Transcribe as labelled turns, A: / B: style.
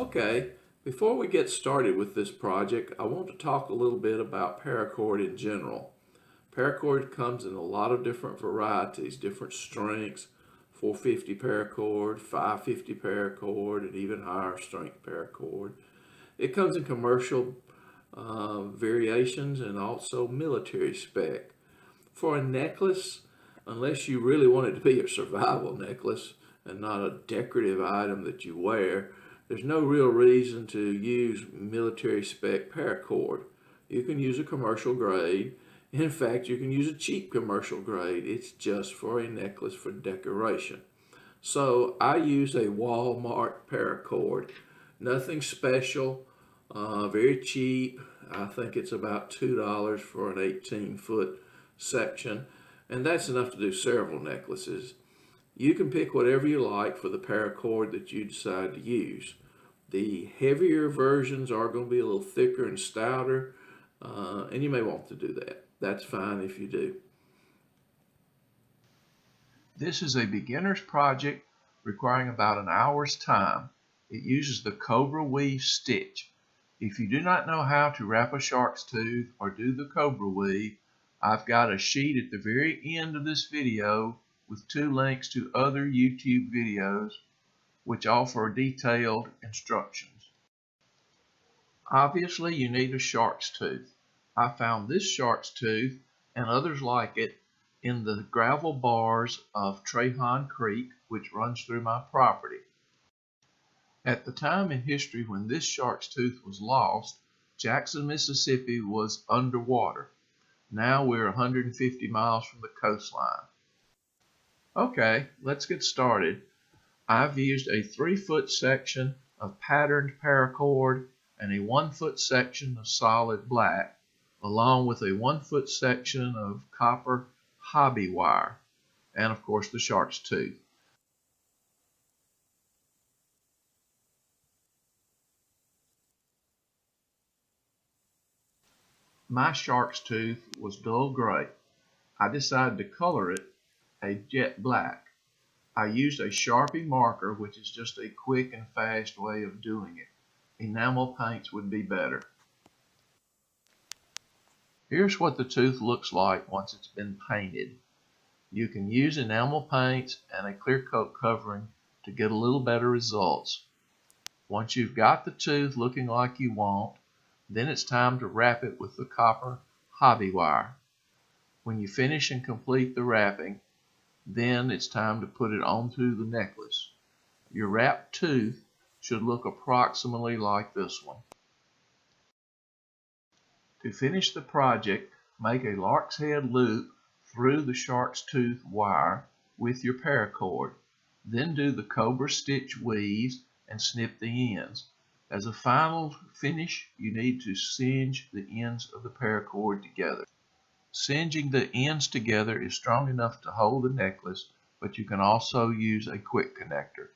A: Okay, before we get started with this project, I want to talk a little bit about paracord in general. Paracord comes in a lot of different varieties, different strengths, 450 paracord, 550 paracord, and even higher strength paracord. It comes in commercial variations and also military spec. For a necklace, unless you really want it to be a survival necklace and not a decorative item that you wear, there's no real reason to use military spec paracord. You can use a commercial grade. In fact, you can use a cheap commercial grade. It's just for a necklace for decoration. So I use a Walmart paracord. Nothing special, very cheap. I think it's about $2 for an 18-foot section, and that's enough to do several necklaces. You can pick whatever you like for the paracord that you decide to use. The heavier versions are going to be a little thicker and stouter, and you may want to do that. That's fine if you do. This is a beginner's project requiring about an hour's time. It uses the Cobra weave stitch. If you do not know how to wrap a shark's tooth or do the Cobra weave, I've got a sheet at the very end of this video with 2 links to other YouTube videos which offer detailed instructions. Obviously, you need a shark's tooth. I found this shark's tooth and others like it in the gravel bars of Trahon Creek, which runs through my property. At the time in history when this shark's tooth was lost, Jackson, Mississippi was underwater. Now we're 150 miles from the coastline. Okay, let's get started. I've used a 3-foot section of patterned paracord and a 1-foot section of solid black, along with a 1-foot section of copper hobby wire, and of course the shark's tooth. My shark's tooth was dull gray. I decided to color it a jet black. I used a Sharpie marker, which is just a quick and fast way of doing it. Enamel paints would be better. Here's what the tooth looks like once it's been painted. You can use enamel paints and a clear coat covering to get a little better results. Once you've got the tooth looking like you want, then it's time to wrap it with the copper hobby wire. When you finish and complete the wrapping, then it's time to put it onto the necklace. Your wrapped tooth should look approximately like this one. To finish the project, make a lark's head loop through the shark's tooth wire with your paracord. Then do the Cobra stitch weaves and snip the ends. As a final finish, you need to singe the ends of the paracord together. Singeing the ends together is strong enough to hold the necklace, but you can also use a quick connector.